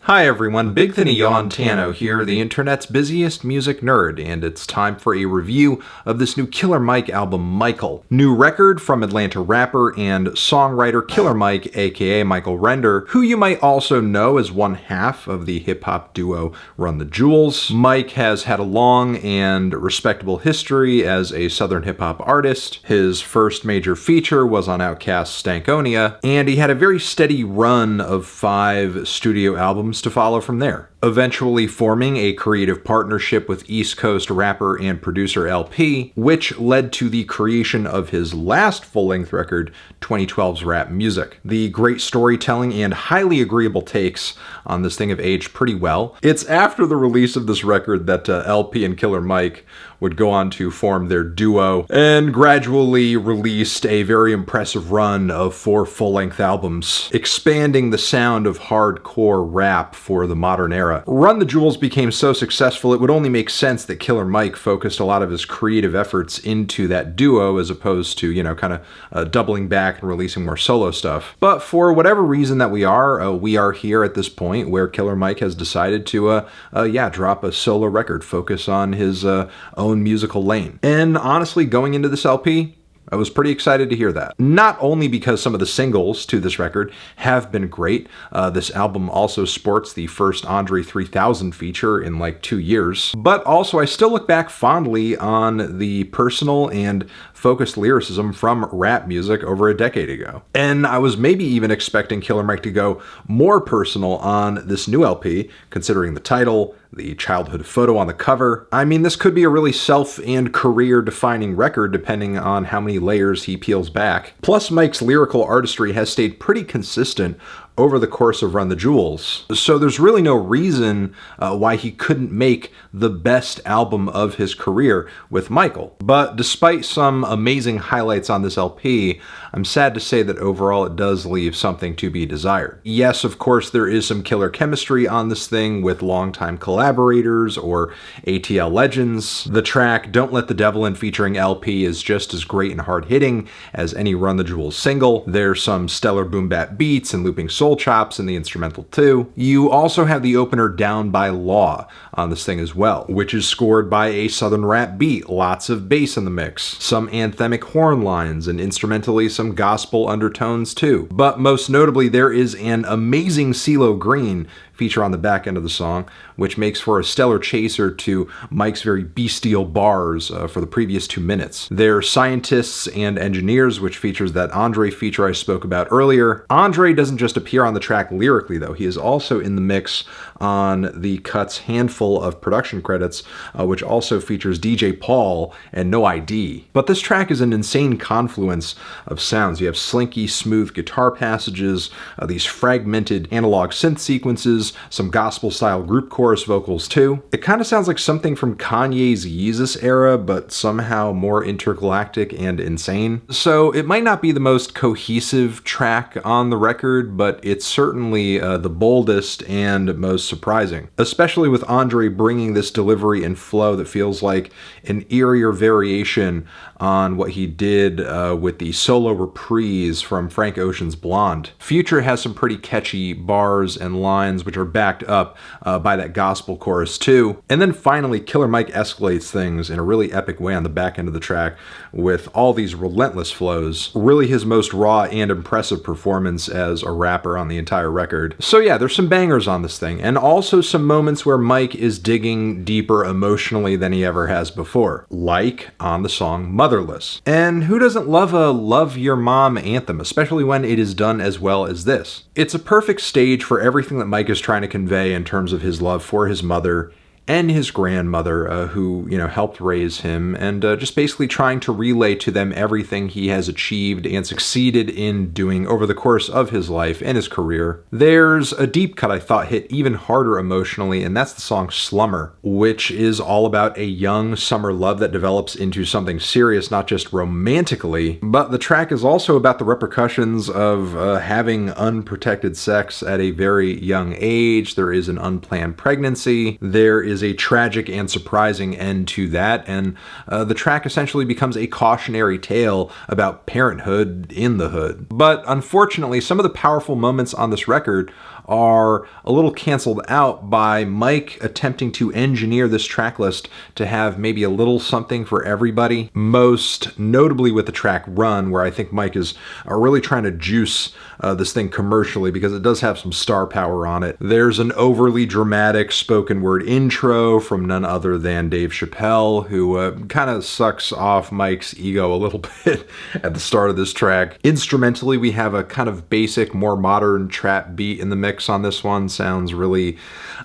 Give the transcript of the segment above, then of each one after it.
Hi everyone, Big Thinny Yawn Tano here, the internet's busiest music nerd, and it's time for a review of this new Killer Mike album, Michael. New record from Atlanta rapper and songwriter Killer Mike, aka Michael Render, who you might also know as one half of the hip-hop duo Run the Jewels. Mike has had a long and respectable history as a southern hip-hop artist. His first major feature was on Outkast's Stankonia, and he had a very steady run of 5 studio albums to follow from there, eventually forming a creative partnership with East Coast rapper and producer LP, which led to the creation of his last full-length record, 2012's Rap Music. The great storytelling and highly agreeable takes on this thing have aged pretty well. It's after the release of this record that LP and Killer Mike would go on to form their duo and gradually released a very impressive run of 4 full-length albums, expanding the sound of hardcore rap for the modern era. Run the Jewels became so successful it would only make sense that Killer Mike focused a lot of his creative efforts into that duo as opposed to, kind of doubling back and releasing more solo stuff. But for whatever reason that we are here at this point where Killer Mike has decided to, drop a solo record, focus on his own musical lane. And honestly, going into this LP, I was pretty excited to hear that. Not only because some of the singles to this record have been great, this album also sports the first Andre 3000 feature in like 2 years, but also I still look back fondly on the personal and focused lyricism from rap music over a decade ago. And I was maybe even expecting Killer Mike to go more personal on this new LP, considering the title, the childhood photo on the cover. I mean, this could be a really self- and career-defining record depending on how many layers he peels back. Plus, Mike's lyrical artistry has stayed pretty consistent over the course of Run the Jewels, so there's really no reason why he couldn't make the best album of his career with Michael. But despite some amazing highlights on this LP, I'm sad to say that overall it does leave something to be desired. Yes, of course, there is some killer chemistry on this thing with longtime collaborators or ATL legends. The track Don't Let the Devil In featuring LP is just as great and hard-hitting as any Run the Jewels single. There's some stellar boom-bap beats and looping soul chops in the instrumental too. You also have the opener Down by Law on this thing as well, which is scored by a southern rap beat, lots of bass in the mix, some anthemic horn lines, and instrumentally some gospel undertones too. But most notably, there is an amazing CeeLo Green feature on the back end of the song, which makes for a stellar chaser to Mike's very bestial bars for the previous 2 minutes. They're Scientists and Engineers, which features that Andre feature I spoke about earlier. Andre doesn't just appear on the track lyrically, though. He is also in the mix on the cut's handful of production credits, which also features DJ Paul and No ID. But this track is an insane confluence of sounds. You have slinky, smooth guitar passages, these fragmented analog synth sequences, some gospel-style group chorus vocals too. It kind of sounds like something from Kanye's Yeezus era, but somehow more intergalactic and insane. So it might not be the most cohesive track on the record, but it's certainly the boldest and most surprising, especially with Andre bringing this delivery and flow that feels like an eerier variation on what he did with the solo reprise from Frank Ocean's Blonde. Future has some pretty catchy bars and lines which are backed up by that gospel chorus too. And then finally, Killer Mike escalates things in a really epic way on the back end of the track with all these relentless flows. Really his most raw and impressive performance as a rapper on the entire record. So yeah, there's some bangers on this thing, and also some moments where Mike is digging deeper emotionally than he ever has before, like on the song Motherless. And who doesn't love a Love Your Mom anthem, especially when it is done as well as this? It's a perfect stage for everything that Mike is trying to convey in terms of his love for his mother and his grandmother, who, helped raise him, and just basically trying to relay to them everything he has achieved and succeeded in doing over the course of his life and his career. There's a deep cut I thought hit even harder emotionally, and that's the song Slummer, which is all about a young summer love that develops into something serious, not just romantically, but the track is also about the repercussions of having unprotected sex at a very young age. There is an unplanned pregnancy. There is a tragic and surprising end to that, and the track essentially becomes a cautionary tale about parenthood in the hood. But unfortunately, some of the powerful moments on this record are a little canceled out by Mike attempting to engineer this track list to have maybe a little something for everybody, most notably with the track Run, where I think Mike is really trying to juice this thing commercially because it does have some star power on it. There's an overly dramatic spoken word intro from none other than Dave Chappelle, who kind of sucks off Mike's ego a little bit at the start of this track. Instrumentally, we have a kind of basic, more modern trap beat in the mix on this one. Sounds really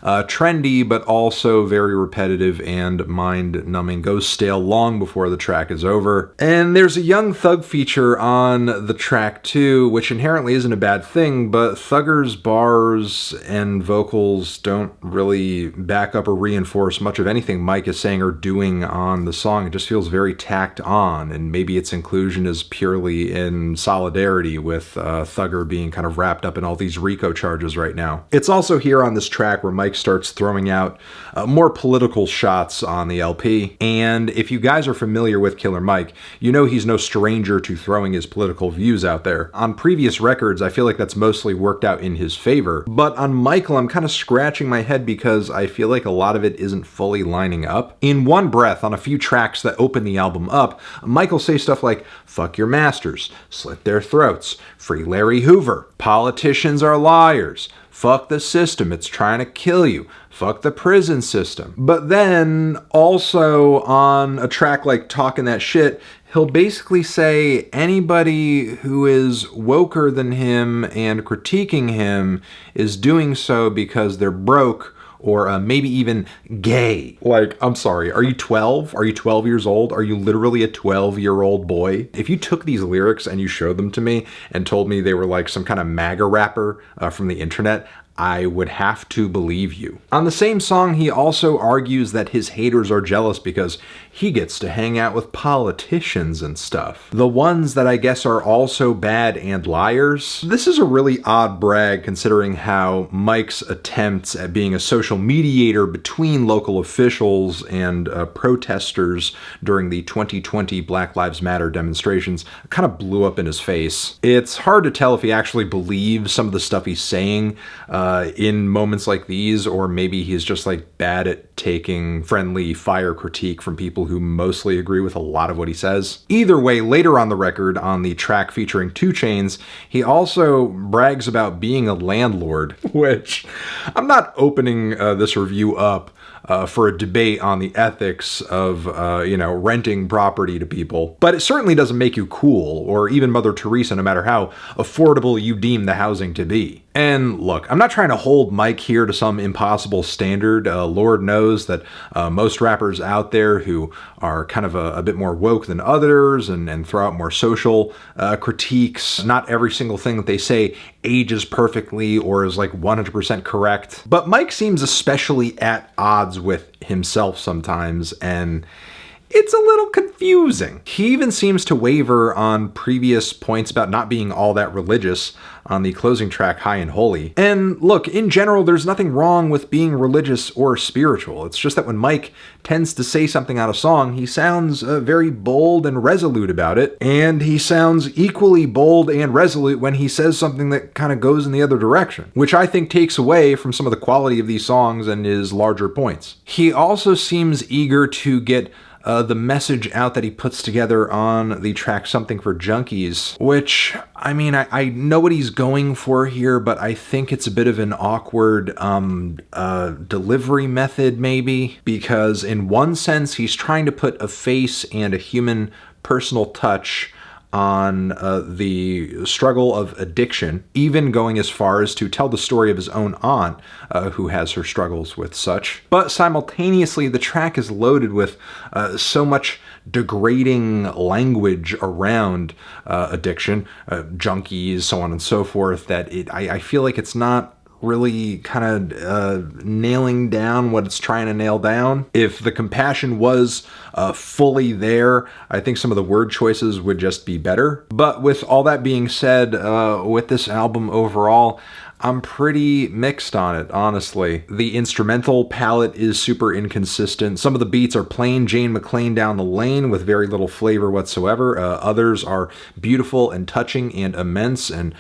trendy, but also very repetitive and mind-numbing. Goes stale long before the track is over. And there's a Young Thug feature on the track too, which inherently isn't a bad thing, but Thugger's bars and vocals don't really back up or reinforce much of anything Mike is saying or doing on the song. It just feels very tacked on, and maybe its inclusion is purely in solidarity with Thugger being kind of wrapped up in all these RICO charges right now. It's also here on this track where Mike starts throwing out more political shots on the LP, and if you guys are familiar with Killer Mike, you know he's no stranger to throwing his political views out there. On previous records, I feel like that's mostly worked out in his favor, but on Michael, I'm kind of scratching my head because I feel like a lot of it isn't fully lining up. In one breath, on a few tracks that open the album up, Michael says stuff like, "Fuck your masters," "Slit their throats," "Free Larry Hoover," "Politicians are liars," "Fuck the system, it's trying to kill you," "Fuck the prison system." But then, also on a track like Talkin' That Shit, he'll basically say anybody who is woker than him and critiquing him is doing so because they're broke or maybe even gay. Like, I'm sorry, are you 12? Are you 12 years old? Are you literally a 12-year-old boy? If you took these lyrics and you showed them to me and told me they were like some kind of MAGA rapper from the internet, I would have to believe you. On the same song, he also argues that his haters are jealous because he gets to hang out with politicians and stuff. The ones that I guess are also bad and liars. This is a really odd brag considering how Mike's attempts at being a social mediator between local officials and protesters during the 2020 Black Lives Matter demonstrations kind of blew up in his face. It's hard to tell if he actually believes some of the stuff he's saying in moments like these, or maybe he's just like bad at taking friendly fire critique from people who mostly agree with a lot of what he says. Either way, later on the record, on the track featuring 2 Chainz, he also brags about being a landlord, which I'm not opening this review up for a debate on the ethics of, renting property to people. But it certainly doesn't make you cool, or even Mother Teresa, no matter how affordable you deem the housing to be. And look, I'm not trying to hold Mike here to some impossible standard. Lord knows that most rappers out there who are kind of a bit more woke than others and throw out more social critiques, not every single thing that they say ages perfectly or is like 100% correct. But Mike seems especially at odds with himself sometimes, and it's a little confusing. He even seems to waver on previous points about not being all that religious on the closing track, High and Holy. And look, in general, there's nothing wrong with being religious or spiritual. It's just that when Mike tends to say something out of song, he sounds very bold and resolute about it. And he sounds equally bold and resolute when he says something that kind of goes in the other direction, which I think takes away from some of the quality of these songs and his larger points. He also seems eager to get the message out that he puts together on the track Something for Junkies, which, I mean, I know what he's going for here, but I think it's a bit of an awkward delivery method maybe, because in one sense he's trying to put a face and a human personal touch on the struggle of addiction, even going as far as to tell the story of his own aunt who has her struggles with such. But simultaneously, the track is loaded with so much degrading language around addiction, junkies, so on and so forth, that I feel like it's not really kind of nailing down what it's trying to nail down. If the compassion was fully there, I think some of the word choices would just be better. But with all that being said, with this album overall, I'm pretty mixed on it, honestly. The instrumental palette is super inconsistent. Some of the beats are plain Jane McLean down the lane with very little flavor whatsoever. Others are beautiful and touching and immense and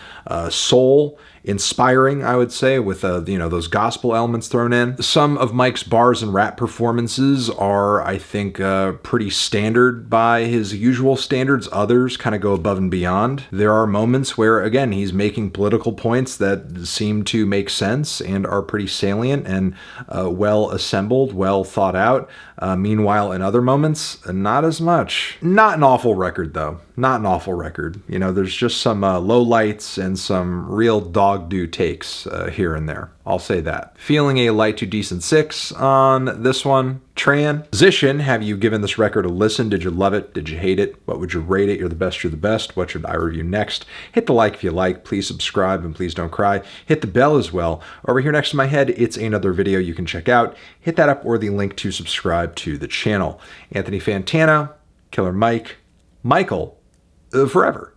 soul inspiring, I would say, with those gospel elements thrown in. Some of Mike's bars and rap performances are, I think, pretty standard by his usual standards. Others kind of go above and beyond. There are moments where, again, he's making political points that seem to make sense and are pretty salient and well assembled, well thought out. Meanwhile, in other moments, not as much. Not an awful record, though. Not an awful record. You know, there's just some low lights and some real dog-do takes here and there. I'll say that. Feeling a light to decent 6 on this one. Transition, have you given this record a listen? Did you love it? Did you hate it? What would you rate it? You're the best, you're the best. What should I review next? Hit the like if you like. Please subscribe and please don't cry. Hit the bell as well. Over here next to my head, it's another video you can check out. Hit that up or the link to subscribe to the channel. Anthony Fantano, Killer Mike, Michael, forever.